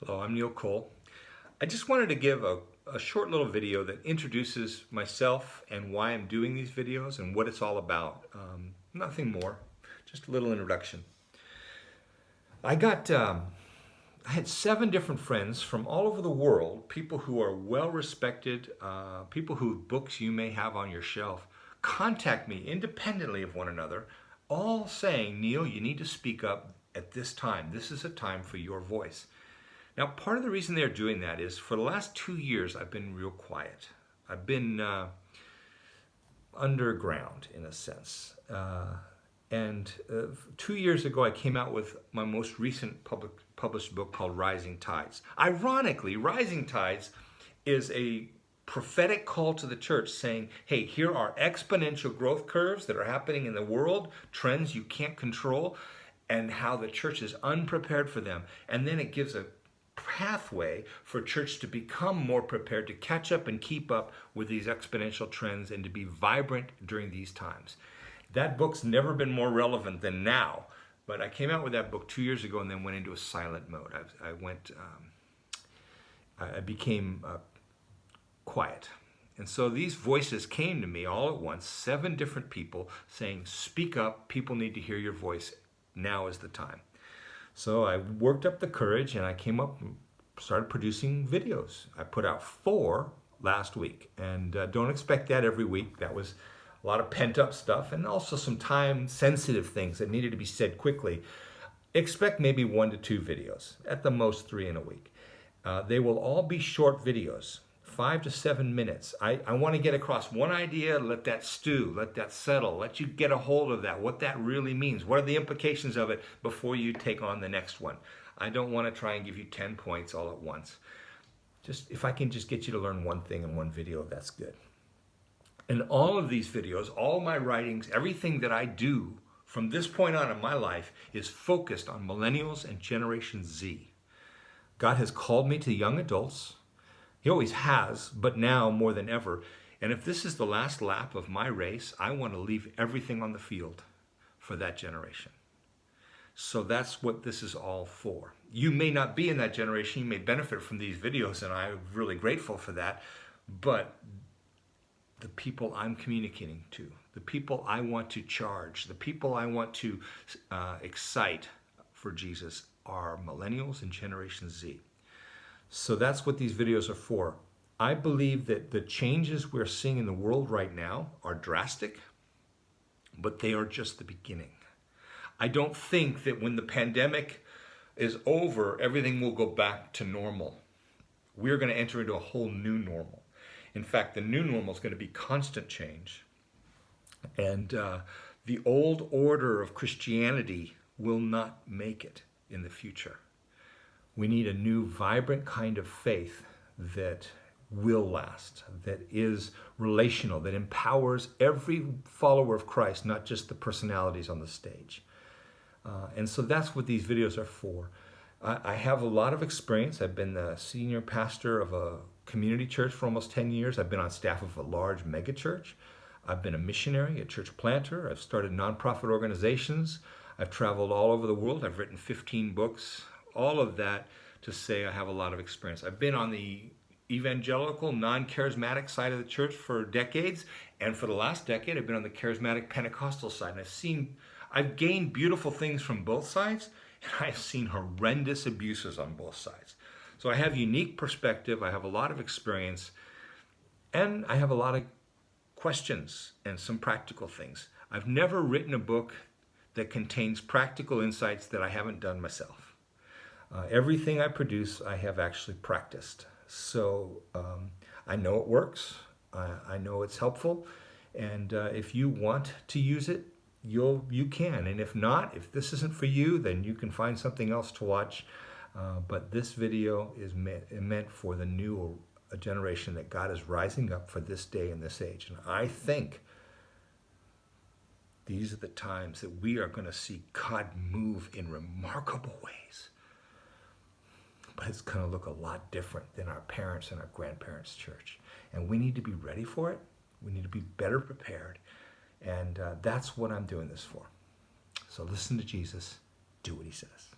Hello, I'm Neil Cole. I just wanted to give a short little video that introduces myself and why I'm doing these videos and what it's all about. Nothing more, just a little introduction. I got, I had 7 different friends from all over the world, people who are well respected, people whose books you may have on your shelf, contact me independently of one another, all saying, Neil, you need to speak up at this time. This is a time for your voice. Now, part of the reason they're doing that is for the last 2 years, I've been real quiet. I've been underground in a sense. And 2 years ago, I came out with my most recent published book called Rising Tides. Ironically, Rising Tides is a prophetic call to the church saying, hey, here are exponential growth curves that are happening in the world, trends you can't control, and how the church is unprepared for them. And then it gives a pathway for church to become more prepared to catch up and keep up with these exponential trends and to be vibrant during these times. That book's never been more relevant than now, but I came out with that book 2 years ago and then went into a silent mode. I became quiet. And so these voices came to me all at once, 7 different people saying, speak up, people need to hear your voice, now is the time. So I worked up the courage and I came up and started producing videos. I put out 4 last week, and don't expect that every week. That was a lot of pent up stuff and also some time sensitive things that needed to be said quickly. Expect maybe 1 to 2 videos, at the most 3 in a week. They will all be short videos, 5 to 7 minutes. I want to get across one idea, let that stew, let that settle, let you get a hold of that, what that really means. What are the implications of it before you take on the next one? I don't want to try and give you 10 points all at once. Just if I can just get you to learn one thing in one video, that's good. And all of these videos, all my writings, everything that I do from this point on in my life is focused on millennials and Generation Z. God has called me to young adults. He always has, but now more than ever. And if this is the last lap of my race, I want to leave everything on the field for that generation. So that's what this is all for. You may not be in that generation. You may benefit from these videos, and I'm really grateful for that. But the people I'm communicating to, the people I want to charge, the people I want to excite for Jesus are millennials and Generation Z. So that's what these videos are for. I believe that the changes we're seeing in the world right now are drastic, but they are just the beginning. I don't think that when the pandemic is over, everything will go back to normal. We're going to enter into a whole new normal. In fact, the new normal is going to be constant change. And the old order of Christianity will not make it in the future. We need a new, vibrant kind of faith that will last, that is relational, that empowers every follower of Christ, not just the personalities on the stage. And so that's what these videos are for. I have a lot of experience. I've been the senior pastor of a community church for almost 10 years. I've been on staff of a large megachurch. I've been a missionary, a church planter. I've started nonprofit organizations. I've traveled all over the world. I've written 15 books. All of that to say I have a lot of experience. I've been on the evangelical, non-charismatic side of the church for decades, and for the last decade I've been on the charismatic Pentecostal side, and I've gained beautiful things from both sides, and I've seen horrendous abuses on both sides. So I have unique perspective, I have a lot of experience, and I have a lot of questions and some practical things. I've never written a book that contains practical insights that I haven't done myself. Everything I produce, I have actually practiced. So I know it works. I know it's helpful. And if you want to use it, you can. And if not, if this isn't for you, then you can find something else to watch. But this video is meant for the new generation that God is rising up for this day and this age. And I think these are the times that we are going to see God move in remarkable ways. But it's going to look a lot different than our parents' and our grandparents' church. And we need to be ready for it. We need to be better prepared. And that's what I'm doing this for. So listen to Jesus. Do what he says.